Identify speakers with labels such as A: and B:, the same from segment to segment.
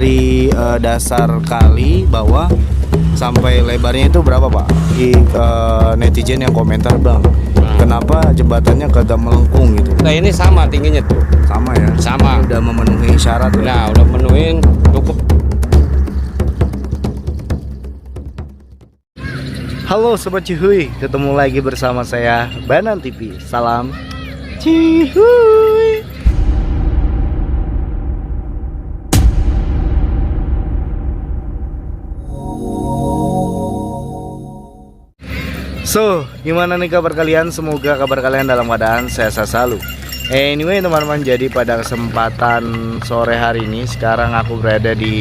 A: Dari dasar kali bawah sampai lebarnya itu berapa Pak? Di netizen yang komentar Bang, kenapa jembatannya kagak melengkung gitu?
B: Nah ini sama tingginya tuh.
A: Sama ya?
B: Sama.
A: Udah memenuhi syarat ya?
B: Nah udah menuhin cukup.
A: Halo Sobat Cihuy, ketemu lagi bersama saya Banan TV. Salam Cihuy. So, gimana nih kabar kalian? Semoga kabar kalian dalam keadaan sehat selalu. Anyway teman-teman, jadi pada kesempatan sore hari ini sekarang aku berada di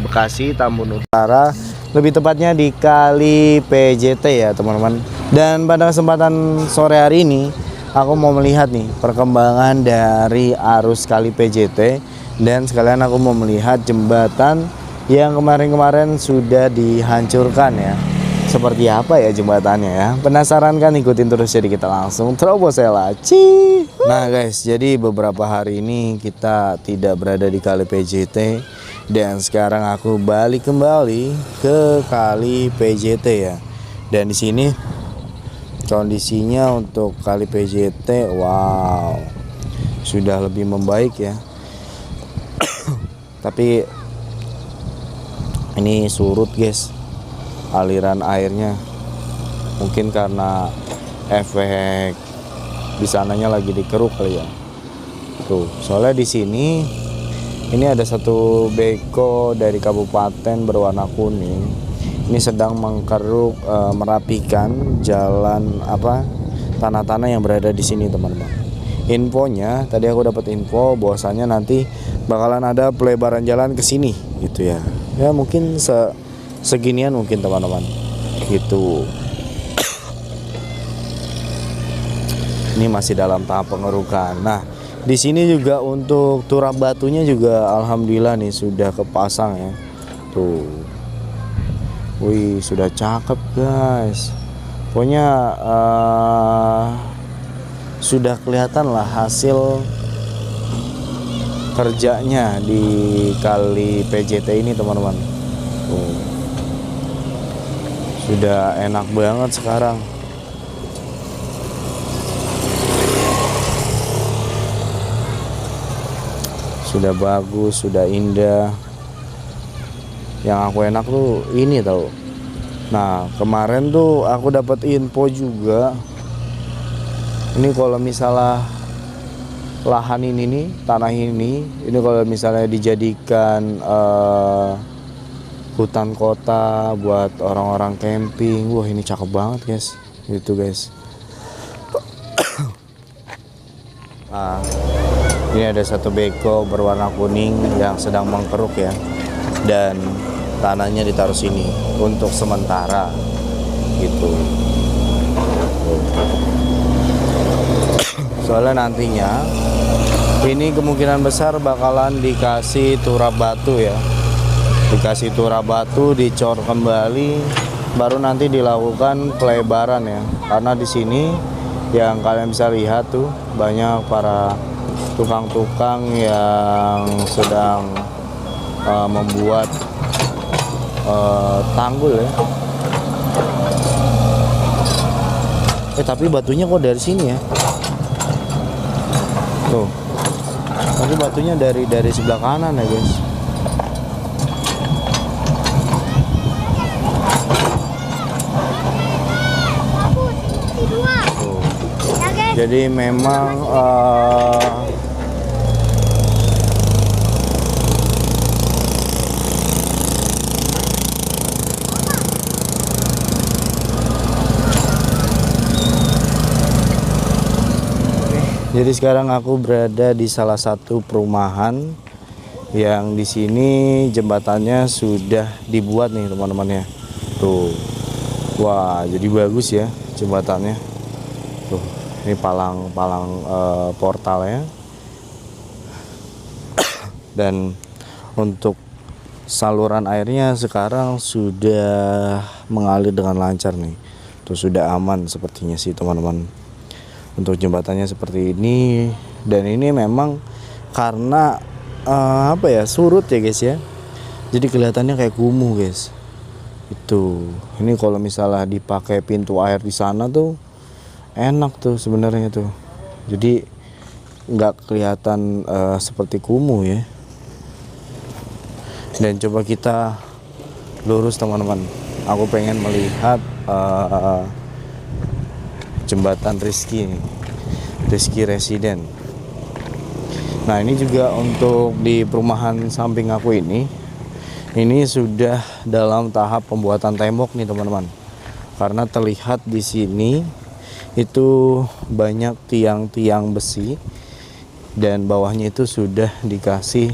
A: Bekasi, Tambun Utara, lebih tepatnya di Kali PJT ya teman-teman. Dan pada kesempatan sore hari ini aku mau melihat nih perkembangan dari arus Kali PJT, dan sekalian aku mau melihat jembatan yang kemarin-kemarin sudah dihancurkan ya. Seperti apa ya jembatannya ya? Penasaran kan? Ikutin terus, jadi kita langsung terobos ya lah. Nah guys, jadi beberapa hari ini kita tidak berada di Kali PJT, dan sekarang aku balik kembali ke Kali PJT ya. Dan di sini kondisinya untuk Kali PJT, wow, sudah lebih membaik ya. Tapi ini surut guys, aliran airnya, mungkin karena efek di sananya lagi dikeruk kali ya. Tuh, soalnya di sini ini ada satu beko dari kabupaten berwarna kuning. Ini sedang mengkeruk, merapikan jalan tanah-tanah yang berada di sini teman-teman. Infonya tadi aku dapat info bahwasanya nanti bakalan ada pelebaran jalan ke sini gitu ya. Ya mungkin seginian mungkin teman-teman gitu. Ini masih dalam tahap pengerukan. Nah di sini juga untuk turap batunya juga alhamdulillah nih sudah kepasang ya. Tuh, wih sudah cakep guys. Pokoknya sudah kelihatan lah hasil kerjanya di Kali PJT ini teman-teman. Tuh, sudah enak banget sekarang. Sudah bagus, sudah indah. Yang aku enak tuh ini tau. Nah kemarin tuh aku dapat info juga. Ini kalau misalnya lahan ini nih, tanah ini kalau misalnya dijadikan hutan kota buat orang-orang camping, wah ini cakep banget guys, gitu guys. Nah, ini ada satu beko berwarna kuning yang sedang mengkeruk ya, dan tanahnya ditaruh sini untuk sementara, gitu. Soalnya nantinya ini kemungkinan besar bakalan dikasih turap batu ya. Dikasih turap batu, dicor kembali, baru nanti dilakukan pelebaran ya. Karena di sini yang kalian bisa lihat tuh banyak para tukang-tukang yang sedang membuat tanggul ya. Tapi batunya kok dari sini ya? Tuh, tapi batunya dari sebelah kanan ya guys. Jadi memang jadi sekarang aku berada di salah satu perumahan yang di sini jembatannya sudah dibuat nih teman-teman ya. Tuh, wah jadi bagus ya jembatannya. Tuh, ini palang portalnya. Dan untuk saluran airnya sekarang sudah mengalir dengan lancar nih. Tuh sudah aman sepertinya sih teman-teman. Untuk jembatannya seperti ini, dan ini memang karena surut ya guys ya. Jadi kelihatannya kayak kumuh guys. Itu ini kalau misalnya dipakai pintu air di sana tuh enak tuh sebenarnya tuh. Jadi nggak kelihatan seperti kumuh ya. Dan coba kita lurus teman-teman. Aku pengen melihat jembatan Rizky ini, Rizky Residen. Nah ini juga untuk di perumahan samping aku ini sudah dalam tahap pembuatan tembok nih teman-teman. Karena terlihat di sini itu banyak tiang-tiang besi dan bawahnya itu sudah dikasih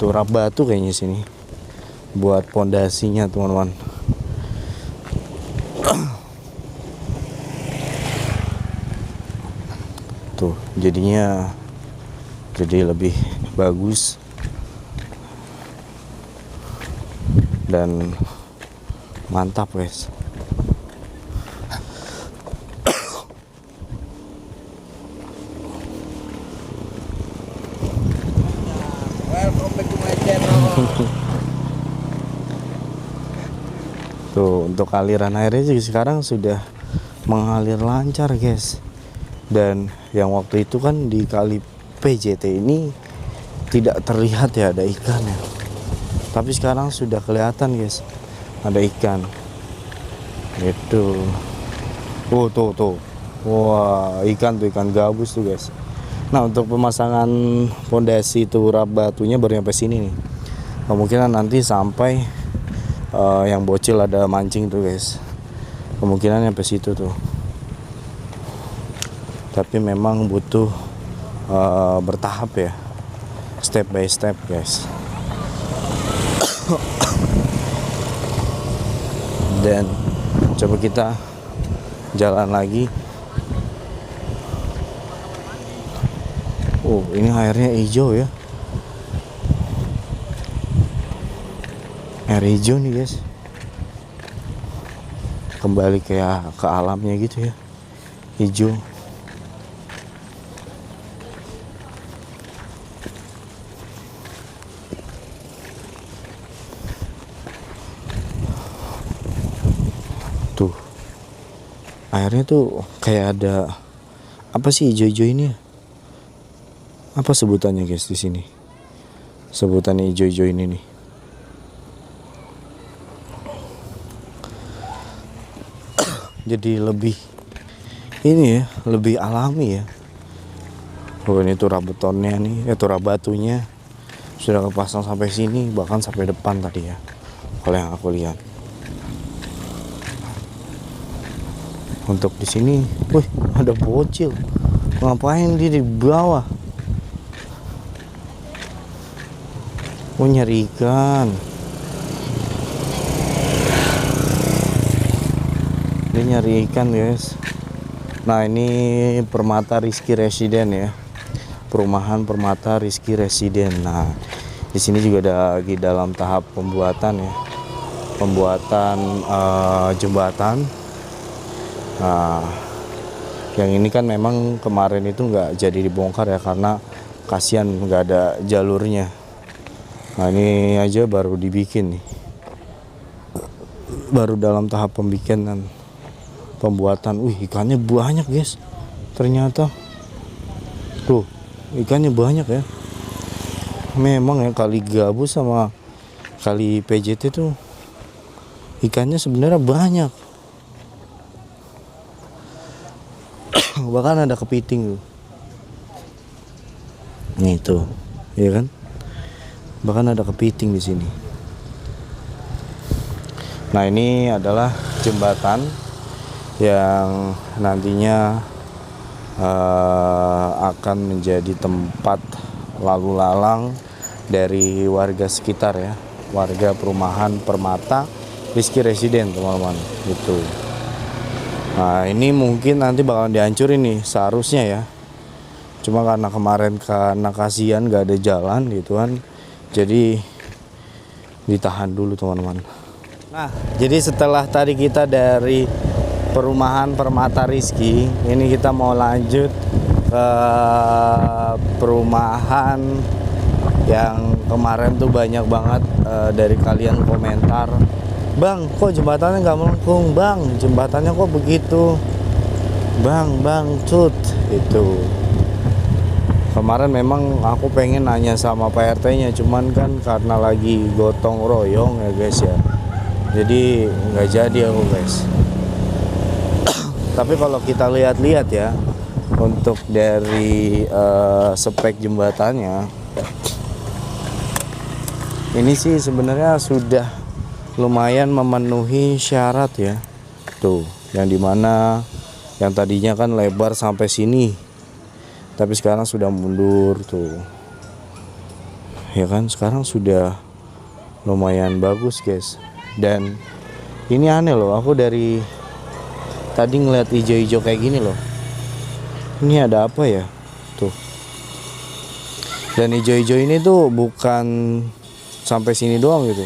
A: turap batu kayaknya sini buat pondasinya teman-teman. Tuh jadinya jadi lebih bagus dan mantap guys.
C: Welcome back to my channel.
A: Tuh untuk aliran airnya juga sekarang sudah mengalir lancar guys. Dan yang waktu itu kan di kali PJT ini tidak terlihat ya ada ikan ya. Tapi sekarang sudah kelihatan guys, ada ikan. Itu. Oh tuh. Wah ikan tuh, ikan gabus tuh guys. Nah untuk pemasangan pondasi turap batunya baru sampai sini nih. Kemungkinan nanti sampai yang bocil ada mancing tuh guys. Kemungkinan sampai situ tuh. Tapi memang butuh bertahap ya, step by step guys. Dan coba kita jalan lagi. Oh ini airnya hijau ya, air hijau nih guys. Kembali kayak ke alamnya gitu ya, hijau. Tuh airnya tuh kayak ada apa sih hijau-hijau ini ya? Apa sebutannya guys di sini? Sebutannya hijau-hijau ini nih. Jadi lebih ini ya, lebih alami ya. Oh ini turap betonnya nih, turap batunya sudah kepasang sampai sini, bahkan sampai depan tadi ya. Kalau yang aku lihat. Untuk di sini, wih ada bocil. Ngapain dia di bawah? Oh nyari ikan. Dia nyari ikan guys. Nah ini Permata Rizky Residen ya, perumahan Permata Rizky Residen. Nah di sini juga ada di dalam tahap pembuatan ya, pembuatan jembatan. Nah yang ini kan memang kemarin itu nggak jadi dibongkar ya karena kasihan nggak ada jalurnya. Nah ini aja baru dibikin nih, baru dalam tahap pembikinan, pembuatan. Wih ikannya banyak guys, ternyata tuh ikannya banyak ya. Memang ya kali gabus sama kali PJT tuh ikannya sebenarnya banyak. Bahkan ada kepiting tuh. Nih tuh, ya kan? Bahkan ada kepiting di sini. Nah ini adalah jembatan yang nantinya akan menjadi tempat lalu lalang dari warga sekitar ya, warga perumahan Permata Rizky Residen teman-teman gitu. Nah ini mungkin nanti bakalan dihancurin nih seharusnya ya, cuma karena kemarin karena kasihan gak ada jalan gitu kan, jadi ditahan dulu teman-teman. Nah jadi setelah tadi kita dari perumahan Permata Rizky, ini kita mau lanjut ke perumahan Yang kemarin tuh banyak banget dari kalian komentar, "Bang, kok jembatannya nggak melengkung? Bang, jembatannya kok begitu? Bang, cut." Itu kemarin memang aku pengen nanya sama Pak RT-nya, cuman kan karena lagi gotong royong ya guys ya, jadi nggak jadi aku guys. Tapi kalau kita lihat-lihat ya, untuk dari spek jembatannya, ini sih sebenarnya sudah lumayan memenuhi syarat ya. Tuh, yang dimana yang tadinya kan lebar sampai sini, tapi sekarang sudah mundur tuh. Ya kan, sekarang sudah lumayan bagus guys. Dan ini aneh loh, aku dari tadi ngeliat hijau-hijau kayak gini loh. Ini ada apa ya? Tuh. Dan hijau-hijau ini tuh bukan sampai sini doang gitu.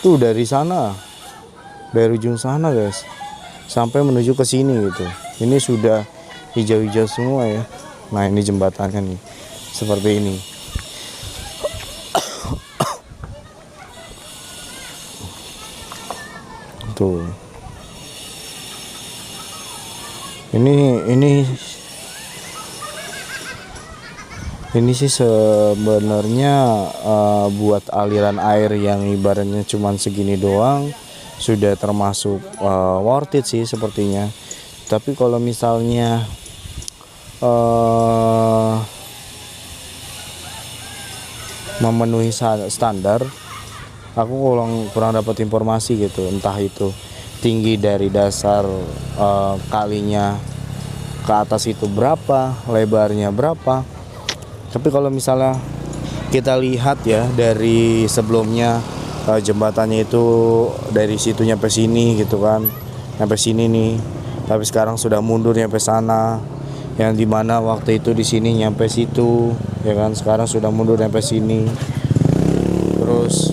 A: Tuh dari sana, dari ujung sana guys, sampai menuju ke sini gitu. Ini sudah hijau-hijau semua ya. Nah ini jembatannya nih, seperti ini. Tuh. Ini sih sebenarnya buat aliran air yang ibaratnya cuman segini doang sudah termasuk worth it sih sepertinya. Tapi kalau misalnya memenuhi standar, aku kurang dapat informasi gitu, entah itu tinggi dari dasar kalinya ke atas itu berapa, lebarnya berapa. Tapi kalau misalnya kita lihat ya dari sebelumnya, jembatannya itu dari situ nyampe sini gitu kan, nyampe sini nih, tapi sekarang sudah mundur nyampe sana, yang dimana waktu itu di sini nyampe situ ya kan, sekarang sudah mundur nyampe sini. Terus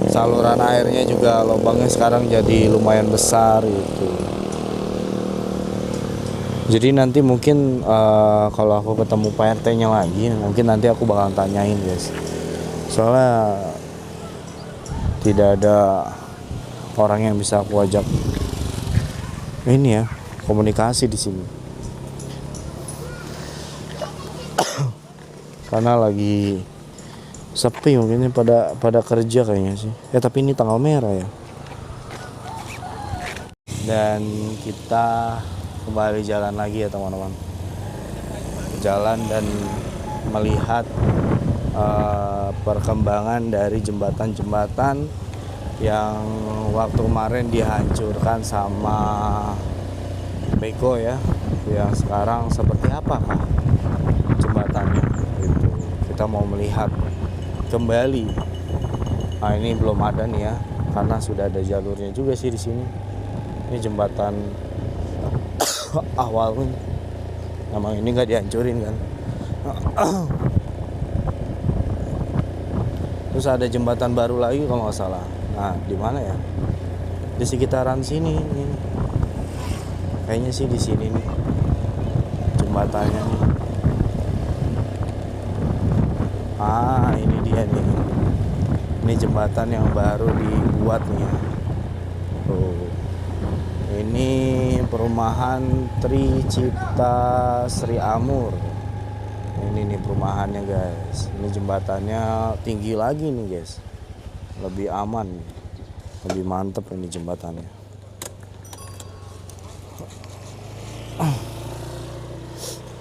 A: saluran airnya juga lubangnya sekarang jadi lumayan besar gitu. Jadi nanti mungkin kalau aku ketemu Pak RT-nya lagi, mungkin nanti aku bakalan tanyain guys. Soalnya tidak ada orang yang bisa aku ajak ini ya, komunikasi di sini. Karena lagi sepi mungkin pada kerja kayaknya sih. Ya tapi ini tanggal merah ya. Dan kita kembali jalan lagi ya teman-teman. Jalan dan melihat perkembangan dari jembatan-jembatan yang waktu kemarin dihancurkan sama Beko ya. Yang sekarang seperti apakah jembatannya gitu. Kita mau melihat kembali. Nah ini belum ada nih ya, karena sudah ada jalurnya juga sih di sini. Ini jembatan awal pun emang ini nggak dihancurin kan. Terus ada jembatan baru lagi kalau nggak salah. Nah di mana ya? Di sekitaran sini nih. Kayaknya sih di sini nih jembatannya nih. Ah ini dia nih. Ini jembatan yang baru dibuat nih ya. Tuh. Ini perumahan Tri Cipta Sri Amur. Ini nih perumahannya guys. Ini jembatannya tinggi lagi nih guys. Lebih aman, lebih mantep ini jembatannya.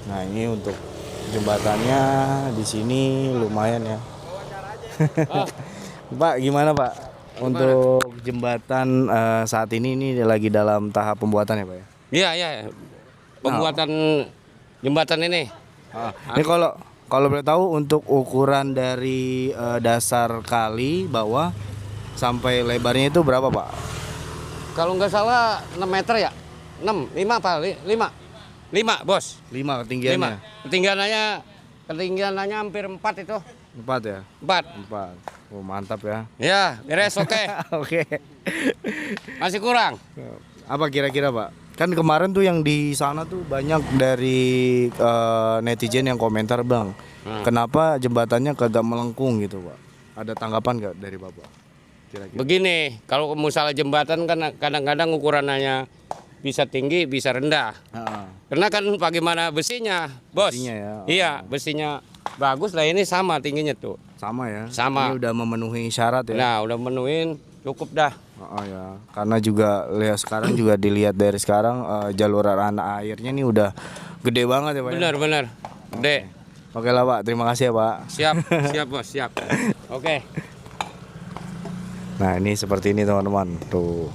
A: Nah ini untuk jembatannya di sini lumayan ya. Pak gimana Pak? Untuk jembatan saat ini lagi dalam tahap pembuatan ya Pak ya?
B: Iya, iya. Pembuatan jembatan ini.
A: Ini kalau boleh tahu untuk ukuran dari dasar kali bawah sampai lebarnya itu berapa Pak?
B: Kalau nggak salah 6 meter ya? 6, 5 apa? 5, bos.
A: 5 ketinggiannya?
B: 5. Ketinggiannya hampir 4 itu.
A: 4 ya?
B: 4.
A: Oh mantap ya.
B: Ya, beres, oke.
A: Oke.
B: Masih kurang.
A: Apa kira-kira Pak? Kan kemarin tuh yang di sana tuh banyak dari netizen yang komentar Bang, Kenapa jembatannya kagak melengkung gitu Pak? Ada tanggapan nggak dari Bapak? Kira-kira.
B: Begini, kalau misalnya jembatan kan kadang-kadang ukurannya bisa tinggi, bisa rendah. Karena kan bagaimana besinya, bos?
A: Besinya ya.
B: Iya, besinya bagus lah, ini sama tingginya tuh.
A: Sama ya.
B: Sama.
A: Ini udah memenuhi syarat ya.
B: Nah, udah menuin, cukup dah.
A: Oh ya, karena juga lihat sekarang juga dilihat dari sekarang jaluran airnya nih udah gede banget ya Pak.
B: Benar-benar, gede.
A: Oke lah Pak, terima kasih ya Pak.
B: Siap, siap bos, siap. Oke.
A: Nah ini seperti ini teman-teman. Tuh,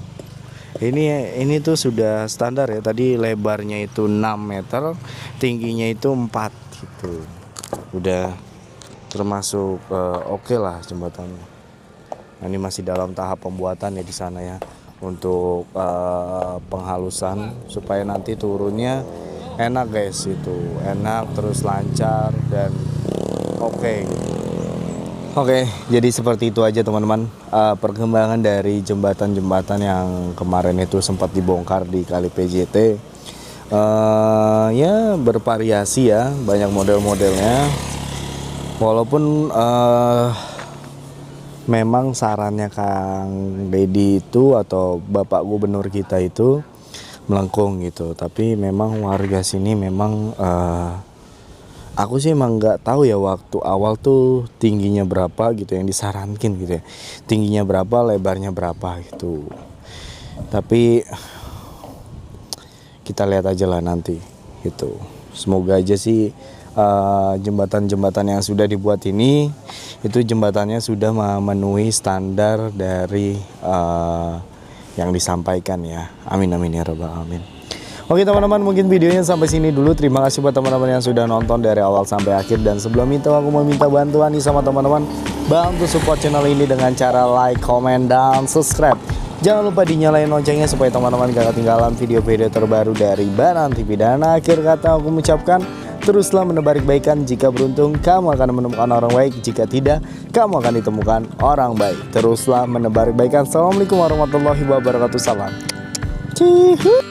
A: ini tuh sudah standar ya. Tadi lebarnya itu 6 meter, tingginya itu 4 gitu. Udah termasuk oke lah jembatannya. Nah, ini masih dalam tahap pembuatan ya di sana ya, untuk penghalusan supaya nanti turunnya enak guys, itu enak terus lancar dan oke gitu. Oke, jadi seperti itu aja teman-teman perkembangan dari jembatan-jembatan yang kemarin itu sempat dibongkar di Kali PJT. Ya bervariasi ya, banyak model-modelnya. Walaupun memang sarannya Kang Deddy itu atau Bapak Gubernur kita itu melengkung gitu, tapi memang warga sini memang aku sih emang nggak tahu ya waktu awal tuh tingginya berapa gitu yang disarankan gitu ya, tingginya berapa, lebarnya berapa gitu. Tapi kita lihat aja lah nanti gitu. Semoga aja sih jembatan-jembatan yang sudah dibuat ini itu jembatannya sudah memenuhi standar dari yang disampaikan ya. Amin amin ya rabbal alamin. Oke teman-teman, mungkin videonya sampai sini dulu. Terima kasih buat teman-teman yang sudah nonton dari awal sampai akhir. Dan sebelum itu aku mau minta bantuan nih sama teman-teman, bantu support channel ini dengan cara like, comment, dan subscribe. Jangan lupa dinyalain loncengnya supaya teman-teman gak ketinggalan video-video terbaru dari Banan TV. Dan akhir kata aku mengucapkan, teruslah menebar kebaikan. Jika beruntung, kamu akan menemukan orang baik. Jika tidak, kamu akan ditemukan orang baik. Teruslah menebar kebaikan. Assalamualaikum warahmatullahi wabarakatuh. Salam. Cihu.